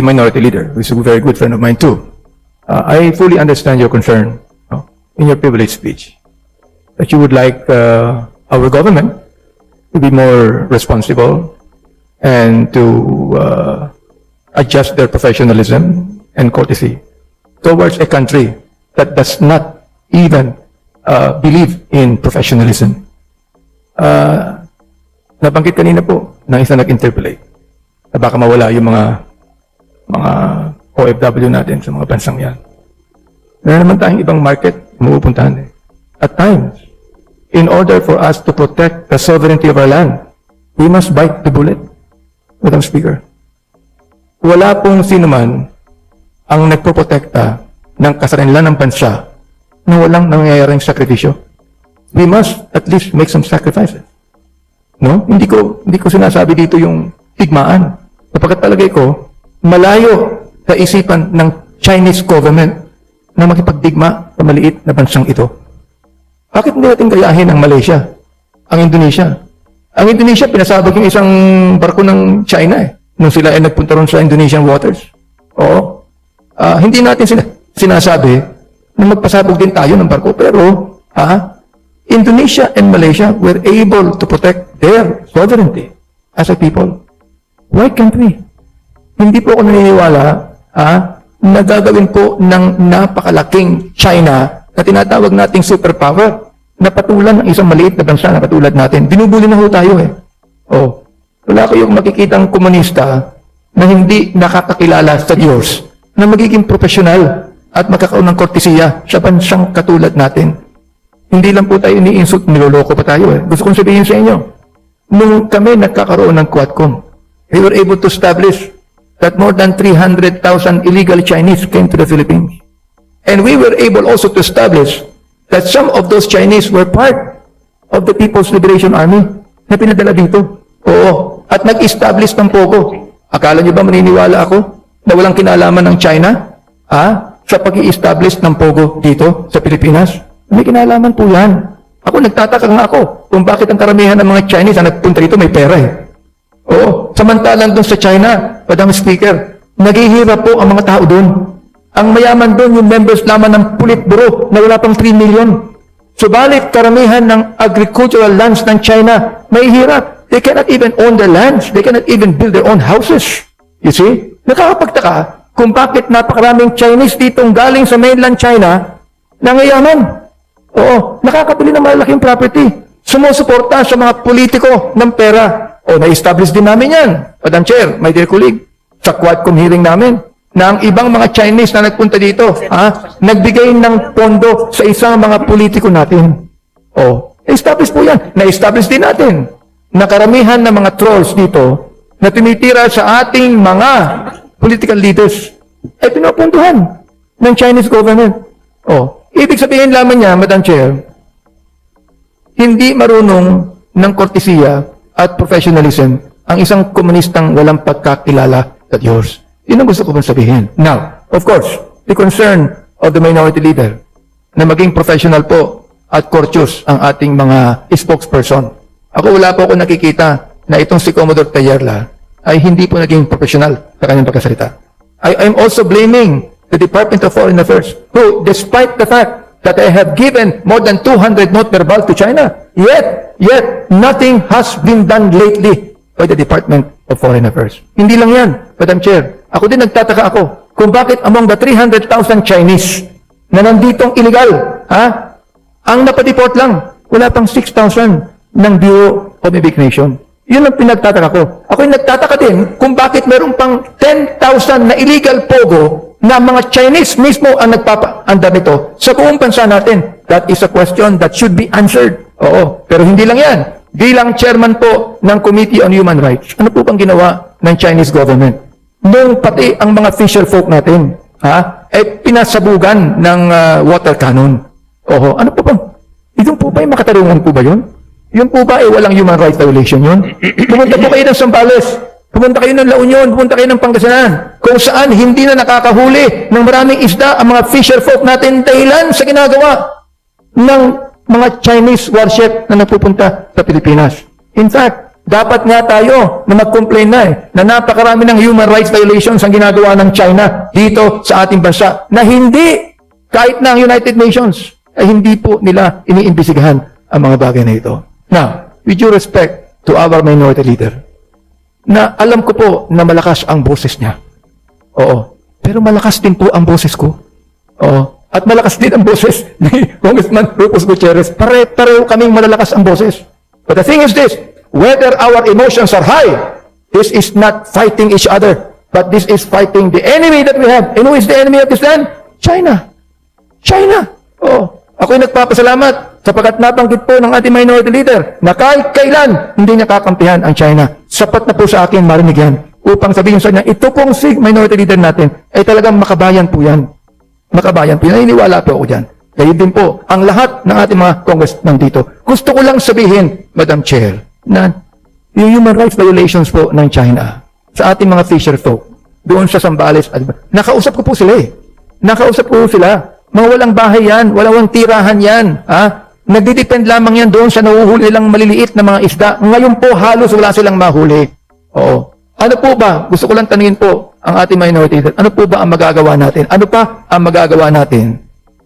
Minority Leader, who is a very good friend of mine too. I fully understand your concern in your privilege speech, that you would like our government to be more responsible and to adjust their professionalism and courtesy towards a country that does not even believe in professionalism. Nabanggit kanina po ng isa nag-interpolate na baka mawala yung mga OFW natin sa mga bansang yan. Meron naman tayong ibang market mapupuntahan. At times, in order for us to protect the sovereignty of our land, we must bite the bullet, Madam Speaker. Wala pong sino man ang nagpoprotekta ng kasarinlan ng bansa na walang nangyayaring sakripisyo. We must at least make some sacrifices. No? Hindi ko sinasabi dito yung tigmaan. Sapagkat palagay ko, malayo sa isipan ng Chinese government na makipagdigma sa maliit na bansang ito. Bakit hindi natin gayahin ang Malaysia, ang Indonesia? Ang Indonesia, pinasabog yung isang barko ng China nung sila ay nagpunta ron sa Indonesian waters. Oo. Hindi natin sinasabi na magpasabog din tayo ng barko. Pero, Indonesia and Malaysia were able to protect their sovereignty as a people. Why can't we? Hindi po ako naniniwala na gagawin po ng napakalaking China na tinatawag nating superpower na patulan ng isang maliit na bansa na katulad natin. Binubuli na ho tayo wala kayong makikitang komunista na hindi nakakakilala sa Diyos na magiging profesional at magkakaroon ng kortesiya sa bansang katulad natin. Hindi lang po tayo ini-insult, niloloko pa tayo Gusto kong sabihin sa inyo, nung kami nagkakaroon ng Quadcom, we were able to establish that more than 300,000 illegal Chinese came to the Philippines. And we were able also to establish that some of those Chinese were part of the People's Liberation Army na pinadala dito. Oo. At nag-establish ng POGO. Akala niyo ba maniniwala ako na walang kinalaman ng China sa pag-i-establish ng POGO dito sa Pilipinas? May kinalaman po yan. Ako, nagtataka nga ako kung bakit ang karamihan ng mga Chinese na nagpunta dito may pera Oo. Samantalang doon sa China, Madam Speaker, naghihirap po ang mga tao doon. Ang mayaman doon yung members lamang ng Politburo na wala pang 3 million. Subalit, karamihan ng agricultural lands ng China, may hirap. They cannot even own their lands. They cannot even build their own houses. You see? Nakakapagtaka kung bakit napakaraming Chinese ditong galing sa mainland China na ngayaman. Oo. Nakakabili ng malaking property. Sumusuporta sa mga politiko ng pera. Na-establish din namin yan, Madam Chair, my dear colleague, sa Quadcom hearing namin, na ang ibang mga Chinese na nagpunta dito, nagbigay ng pondo sa isang mga politiko natin. Na-establish po yan. Na-establish din natin na karamihan ng mga trolls dito na tumitira sa ating mga political leaders ay pinapuntuhan ng Chinese government. Ibig sabihin lamang niya, Madam Chair, hindi marunong ng kortesiya at professionalism ang isang komunistang walang pagkakilala sa Diyos. Yun ang gusto ko bang sabihin. Now, of course, the concern of the Minority Leader na maging professional po at courteous ang ating mga spokesperson. Ako wala po ako nakikita na itong si Commodore Tayerla ay hindi po naging professional sa kanyang pagkasalita. I'm also blaming the Department of Foreign Affairs who, despite the fact that I have given more than 200 note verbal to China, yet nothing has been done lately by the Department of Foreign Affairs. Hindi lang yan, Madam Chair. Ako din nagtataka ako kung bakit among the 300,000 Chinese na nanditong illegal, ang napadeport lang, wala pang 6,000 ng Bureau of Immigration. Yun ang pinagtataka ko. Ako'y nagtataka din kung bakit meron pang 10,000 na illegal POGO na mga Chinese mismo ang nagpapaandar nito sa buong bansa natin. That is a question that should be answered. Pero hindi lang yan. Bilang chairman po ng Committee on Human Rights, ano po bang ginawa ng Chinese government? Nung pati ang mga fisher folk natin, pinasabugan ng water cannon. Ano po bang? Yung po ba yung makatarungan po ba yun? Yung po ba walang human rights violation yun? Pumunta po kayo ng Zambales. Pumunta kayo ng La Union, pumunta kayo ng Pangasinan, kung saan hindi na nakakahuli ng maraming isda ang mga fisher folk natin dahilan sa ginagawa ng mga Chinese warship na napupunta sa Pilipinas. In fact, Dapat nga tayo na mag-complain na napakarami ng human rights violations ang ginagawa ng China dito sa ating bansa na hindi, kahit na ang United Nations, ay hindi po nila iniimbestigahan ang mga bagay na ito. Now, with due respect to our minority leader, na alam ko po na malakas ang boses niya. Oo. Pero malakas din po ang boses ko. Oo. At malakas din ang boses ni Congressman Rufus Gutierrez. Pareho kaming malalakas ang boses. But the thing is this, whether our emotions are high, this is not fighting each other, but this is fighting the enemy that we have. And who is the enemy of this land? China. China. Oh, ako'y nagpapasalamat sapagkat nabanggit po ng ating minority leader na kahit kailan hindi niya kakampihan ang China. Sapat na po sa akin marinig yan upang sabihin sa niya, ito pong si minority leader natin ay talagang makabayan po yan. Makabayan po yan. Naniniwala po ako dyan. Kaya din po, ang lahat ng ating mga Congress nandito. Gusto ko lang sabihin, Madam Chair, na yung human rights violations po ng China sa ating mga fisher folk, doon sa Zambales, nakausap ko po sila eh. Nakausap ko sila. Mga walang bahay yan, walang tirahan yan. Ha? Nagdidepend lamang yan doon sa nahuhuli nilang maliliit na mga isda. Ngayon po, halos wala silang mahuli. Oo. Ano po ba? Gusto ko lang tanungin po ang ating minority leader. Ano po ba ang magagawa natin? Ano pa ang magagawa natin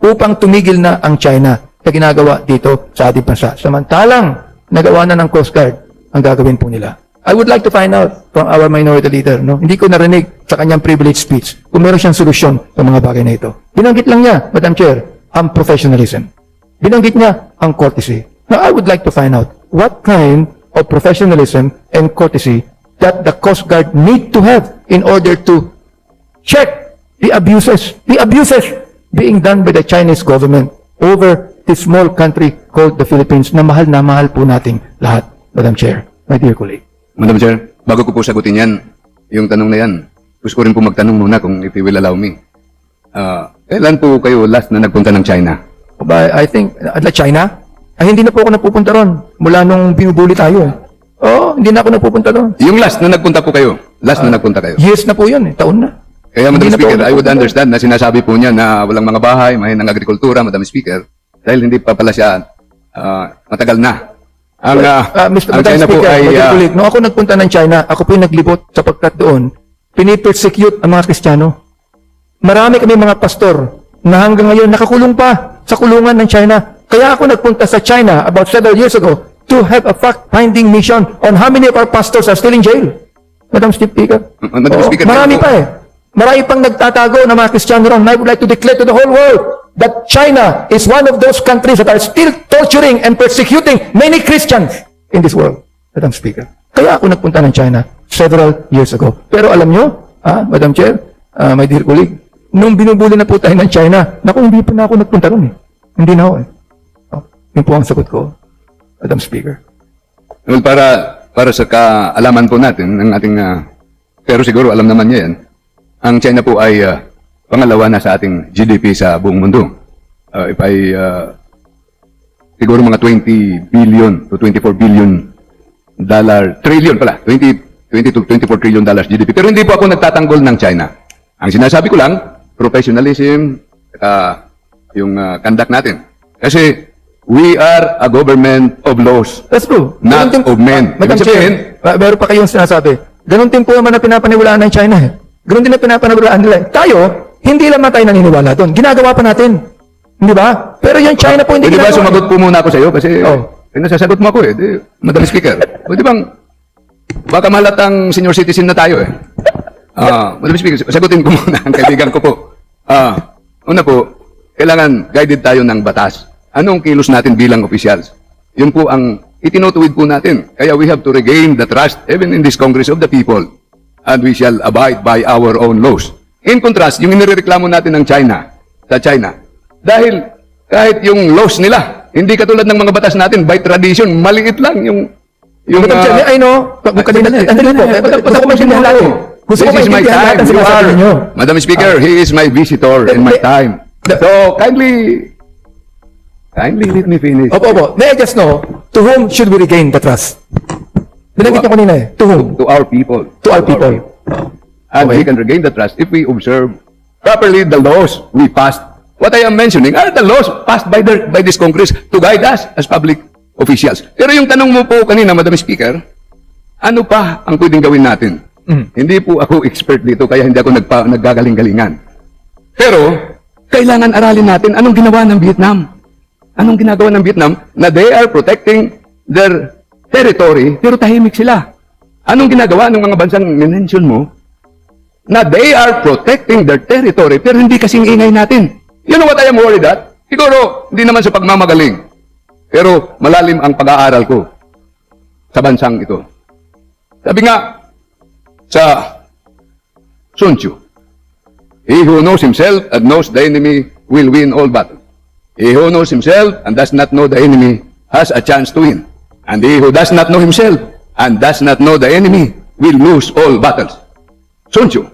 upang tumigil na ang China na ginagawa dito sa ating bansa? Samantalang nagawa na ng Coast Guard ang gagawin po nila. I would like to find out from our minority leader, no? Hindi ko narinig sa kanyang privilege speech kung meron siyang solusyon sa mga bagay na ito. Binanggit lang niya, Madam Chair, ang professionalism. Binanggit niya ang courtesy. Now, I would like to find out what kind of professionalism and courtesy that the Coast Guard need to have in order to check the abuses being done by the Chinese government over this small country called the Philippines na mahal po nating lahat, Madam Chair, my dear colleague. Madam Chair, bago ko po sagutin yan, yung tanong na yan, gusto ko rin po magtanong muna kung if you will allow me. Kailan po kayo last na nagpunta ng China? I think, China? Ay, hindi na po ako napupunta ron mula nung binubuli tayo. Oo, hindi na ako napupunta ron. Yung last na nagpunta po kayo, last na nagpunta kayo. Years na po yun, taon na. Kaya Madam Hindi na po Speaker, ako I would napupunta. understand na sinasabi po niya na walang mga bahay, mahinang agrikultura, Madam Speaker, dahil hindi pa pala siya matagal na. Ang Mr. China po ay nung ako nagpunta ng China, ako po yung naglibot sapagkat doon, pinipersecute ang mga Kristiyano. Marami kami mga pastor na hanggang ngayon nakakulong pa sa kulungan ng China. Kaya ako nagpunta sa China about several years ago to have a fact-finding mission on how many of our pastors are still in jail. Madam Speaker. Madam Oo, Speaker, marami po. pa eh. Marami pang nagtatago ng mga Kristiyano ron. I would like to declare to the whole world that China is one of those countries that are still torturing and persecuting many Christians in this world, Madam Speaker. Kaya ako nagpunta ng China several years ago. Pero alam nyo, Madam Chair, my dear colleague, nung binubuli na po tayo ng China, naku, hindi pa na ako nagpunta ron eh. Hindi na ako eh. Yun po ang sagot ko, Madam Speaker. well, para sa kaalaman po natin ng ating pero siguro alam naman niya yan, ang China po ay pangalawa na sa ating GDP sa buong mundo. If I siguro mga 20 billion to 24 billion trillion pala, 20 to 24 trillion dollars GDP. Pero hindi po ako nagtatanggol ng China. Ang sinasabi ko lang, professionalism, yung conduct natin. Kasi we are a government of laws. That's true. Not of men. Madam Ibig sabihin, Chair, meron pa kayong sinasabi. Ganon din po naman na pinapaniwalaan ng China eh. Ganon din na pinapaniwalaan nila eh. Tayo, hindi lamang tayo naniniwala doon. Ginagawa pa natin. Hindi ba? Pero yung China po hindi pwede ba ginagawa. sumagot po muna ako sa iyo? Kasi nasasagot mo ako eh. Madam Speaker. Pwede bang baka malatang senior citizen na tayo eh. Madam Speaker, sagutin ko muna ang kaibigan ko po. Una po, kailangan guided tayo ng batas. Anong kilos natin bilang officials? Yun po ang itinutuwid po natin. Kaya we have to regain the trust even in this Congress of the people. And we shall abide by our own laws. In contrast, yung inireklamo natin ng China, sa China, dahil kahit yung laws nila, hindi katulad ng mga batas natin, by tradition, maliit lang yung Madam Chair, I know. Kanina, andali po. Gusto ko maintindihan lahat eh. Gusto ko This is my maintindihan lahat time. ang You sinasabi are, ninyo. Madam Speaker, he is my visitor in my time. So, kindly let me finish. Opo. May I just know, to whom should we regain the trust? Binanggit niyo kanina eh. To whom? To our people. To our people. And Okay. we can regain the trust if we observe properly the laws we passed. What I am mentioning are the laws passed by this Congress to guide us as public officials. Pero yung tanong mo po kanina, Madam Speaker, Ano pa ang pwedeng gawin natin? Hindi po ako expert dito, kaya hindi ako naggagaling-galingan. Pero, kailangan aralin natin anong ginawa ng Vietnam. Anong ginagawa ng Vietnam na they are protecting their territory, pero tahimik sila. Anong ginagawa ng mga bansang minention mo na they are protecting their territory, pero hindi kasing ingay natin. You know what I am worried at? Siguro, hindi naman sa pagmamagaling. Pero malalim ang pag-aaral ko sa bansang ito. Sabi nga, sa Sun Tzu, he who knows himself and knows the enemy will win all battles. He who knows himself and does not know the enemy has a chance to win. And he who does not know himself and does not know the enemy will lose all battles. Sun Tzu.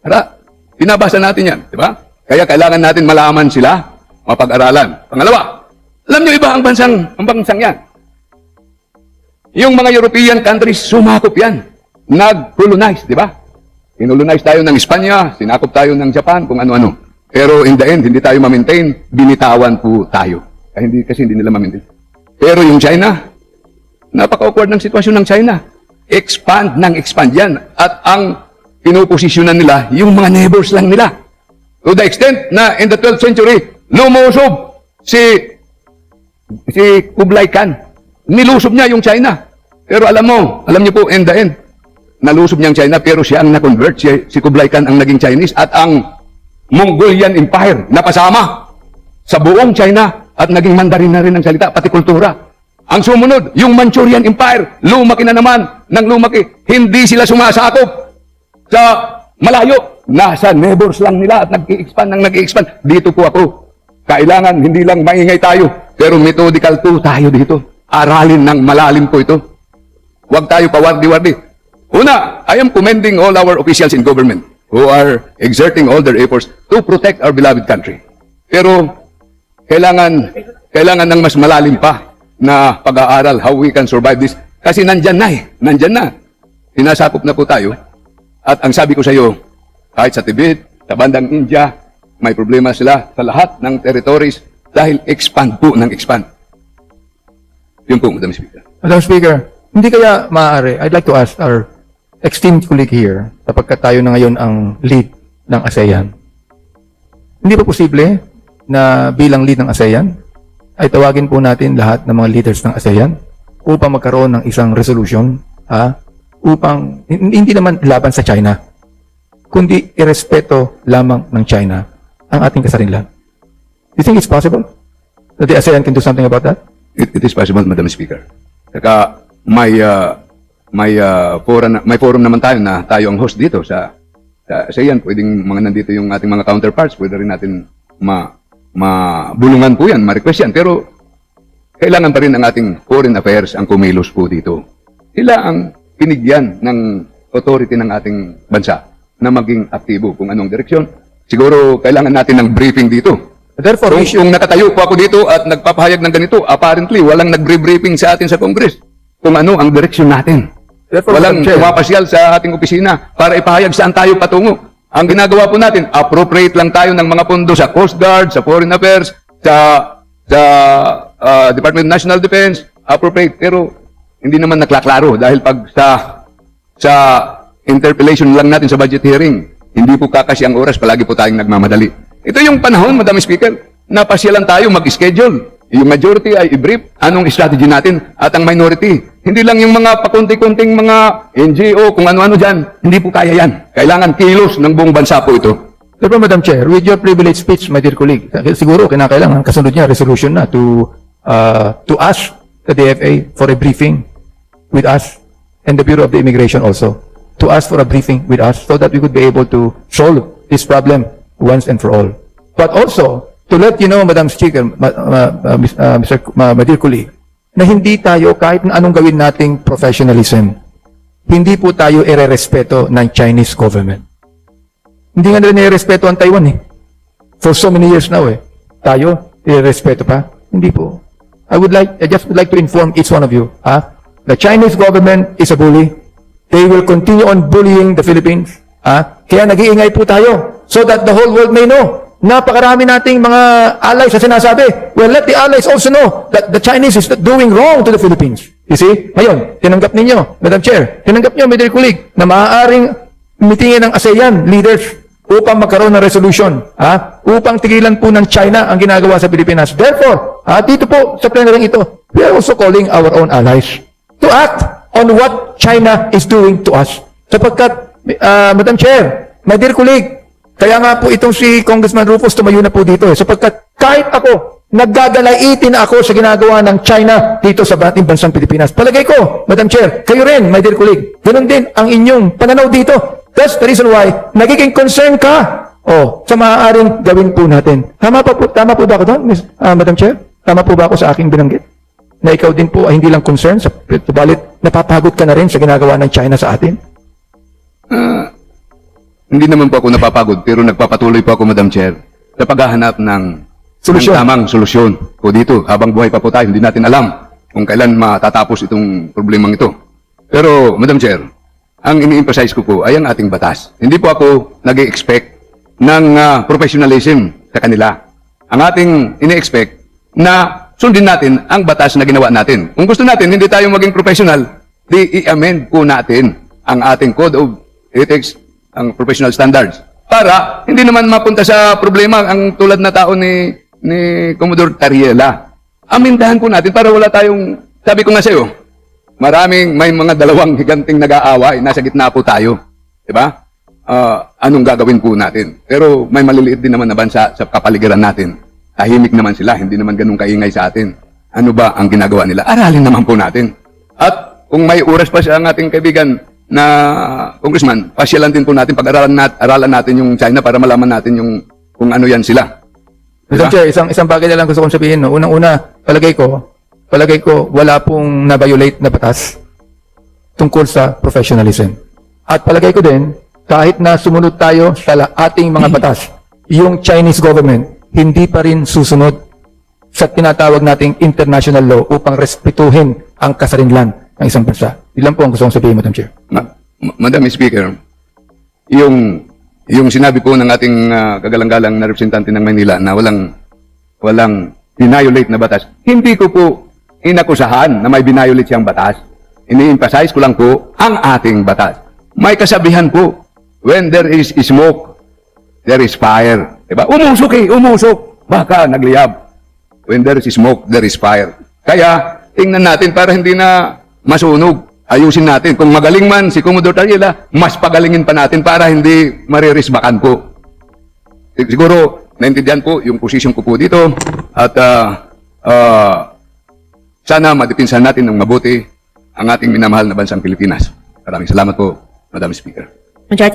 Tara, binabasa natin yan, di ba? Kaya kailangan natin malaman sila, mapag-aralan. Pangalawa, alam nyo iba ang bansang yan. Yung mga European countries, sumakop yan. Nag-colonize, di ba? Kinolonize tayo ng Espanya, sinakop tayo ng Japan, kung ano-ano. Pero in the end, hindi tayo ma-maintain, binitawan po tayo. Kasi hindi nila ma-maintain. Pero yung China, napaka-awkward ng sitwasyon ng China. Expand ng expand yan. At ang pinuposisyonan nila, yung mga neighbors lang nila. To the extent na in the 12th century, lumusob si Kublai Khan. Nilusob niya yung China. Pero alam niyo po, in the end, nalusob niya ang China, pero siya ang na-convert, si Kublai Khan ang naging Chinese, at ang Mongolian Empire napasama sa buong China at naging Mandarin na rin ang salita, pati kultura. Ang sumunod, yung Manchurian Empire, lumaki na naman ng lumaki. Hindi sila sumasakop sa malayo. Nasa neighbors lang nila at nag-i-expand. Dito po ako. Kailangan hindi lang maingay tayo, pero methodical po tayo dito. Aralin ng malalim po ito. Huwag tayo pawardi-wardi. Una, I am commending all our officials in government who are exerting all their efforts to protect our beloved country. Pero, kailangan ng mas malalim pa na pag-aaral how we can survive this. Kasi nandyan na. Sinasakop na po tayo. At ang sabi ko sa iyo, kahit sa Tibet, sa bandang India, may problema sila sa lahat ng territories dahil expand po ng expand. Yun po, Madam Speaker. Madam Speaker, hindi kaya maaari, I'd like to ask our esteemed colleague here, sapagkat tayo na ngayon ang lead ng ASEAN. Hindi ba posible na bilang lead ng ASEAN, ay tawagin po natin lahat ng mga leaders ng ASEAN upang magkaroon ng isang resolution, upang, hindi naman laban sa China, kundi irespeto lamang ng China ang ating kasarinlan. Do you think it's possible that the ASEAN can do something about that? It is possible, Madam Speaker. Saka may forum naman tayo na tayo ang host dito sa ASEAN. Pwedeng mga nandito yung ating mga counterparts, pwede rin natin mabulungan po yan, ma-request yan. Pero kailangan pa rin ang ating foreign affairs ang kumilos po dito. Sila ang pinigyan ng authority ng ating bansa na maging aktibo kung anong direksyon. Siguro kailangan natin ng briefing dito. Therefore, Kung nakatayo po ako dito at nagpapahayag ng ganito, apparently walang nag-briefing sa atin sa Congress kung ano ang direksyon natin. Therefore, Walang Madam Chair, pumapasyal sa ating opisina para ipahayag saan tayo patungo. Ang ginagawa po natin, appropriate lang tayo ng mga pondo sa Coast Guard, sa Foreign Affairs, sa Department of National Defense, appropriate. Pero hindi naman naklaklaro dahil pag sa interpellation lang natin sa budget hearing, hindi po kakasya ang oras, palagi po tayong nagmamadali. Ito yung panahon, Madam Speaker, na pasyalan tayo mag-schedule. Yung majority ay i-brief anong strategy natin at ang minority. Hindi lang yung mga pakunti-kunting mga NGO, kung ano-ano dyan. Hindi po kaya yan. Kailangan kilos ng buong bansa po ito. therefore, Madam Chair, with your privileged speech, my dear colleague, siguro kinakailangan kasunod niya resolution na to ask the DFA for a briefing with us and the Bureau of the Immigration also to ask for a briefing with us so that we could be able to solve this problem once and for all. But also, to let you know, Madam Speaker, my dear colleague, na hindi tayo, kahit na anong gawin nating professionalism, hindi po tayo irerespeto ng Chinese government. Hindi nga nila nirespeto ang Taiwan eh. For so many years now eh. Tayo, irerespeto pa? Hindi po. I just would like to inform each one of you, the Chinese government is a bully. They will continue on bullying the Philippines. Kaya nag-iingay po tayo so that the whole world may know. Napakarami nating mga allies na sinasabi. Well, let the allies also know that the Chinese is doing wrong to the Philippines. You see? Ngayon, tinanggap ninyo, Madam Chair, tinanggap nyo, my dear colleague, na maaaring mitingin ng ASEAN leaders upang magkaroon ng resolution, upang tigilan po ng China ang ginagawa sa Pilipinas. Therefore, dito po sa plenary ito, we are also calling our own allies to act on what China is doing to us. Sapagkat, Madam Chair, my dear colleague, kaya nga po itong si Congressman Rufus tumayo na po dito sapagkat kahit ako, naggagalaitin ako sa ginagawa ng China dito sa ating bansang Pilipinas. Palagay ko, Madam Chair, kayo rin, my dear colleague, ganun din ang inyong pananaw dito. That's the reason why nagiging concern ka sa maaaring gawin po natin. Tama po ba ako doon, Madam Chair? Tama po ba ako sa aking binanggit? Na ikaw din po ay hindi lang concern, subalit napapagod ka na rin sa ginagawa ng China sa atin? Hindi naman po ako napapagod, pero nagpapatuloy po ako, Madam Chair, sa paghahanap ng Solusyon. tamang solusyon po dito. Habang buhay pa po tayo, hindi natin alam kung kailan matatapos itong problemang ito. Pero, Madam Chair, ang ini-emphasize ko po ay ang ating batas. Hindi po ako nag-expect ng professionalism sa kanila. Ang ating ini-expect na sundin natin ang batas na ginawa natin. Kung gusto natin, hindi tayo maging professional, di i-amend po natin ang ating Code of Ethics, ang professional standards. Para hindi naman mapunta sa problema ang tulad na tao ni Commodore Tariela. Amindahan po natin para wala tayong, sabi ko nga sa'yo, may mga dalawang higanting nag-aaway, nasa gitna po tayo. Diba? Anong gagawin po natin? Pero may maliliit din naman na bansa sa kapaligiran natin. Tahimik naman sila, hindi naman ganun kaingay sa atin. Ano ba ang ginagawa nila? Aralin naman po natin. At kung may oras pa siya ang ating kaibigan na congressman, pasyalan din po natin, aralan natin yung China para malaman natin kung ano yan sila. Madam Chair, isang bagay na lang gusto kong sabihin. No? Unang-una, palagay ko, wala pong na-violate na batas tungkol sa professionalism. At palagay ko din, kahit na sumunod tayo sa ating mga batas, yung Chinese government, hindi pa rin susunod sa tinatawag nating international law upang respetuhin ang kasarinlan ng isang bansa. Ilan po ang gusto kong sabihin, Madam Chair? Madam Speaker, yung sinabi po ng ating kagalang-galang na representante ng Manila na walang binayolate na batas, hindi ko po inakusahan na may binayolate siyang batas. Ini-emphasize ko lang po ang ating batas. May kasabihan po, when there is smoke, there is fire. Diba? Umusok. Baka nagliyab. When there is smoke, there is fire. Kaya, tingnan natin para hindi na masunog. Ayusin natin. Kung magaling man si Commodore Tariela, mas pagalingin pa natin para hindi maririsbakan po. Siguro, naintindihan po yung posisyon ko po dito. At sana madipinsan natin ng mabuti ang ating minamahal na bansang Pilipinas. Maraming salamat po, Madam Speaker. Majority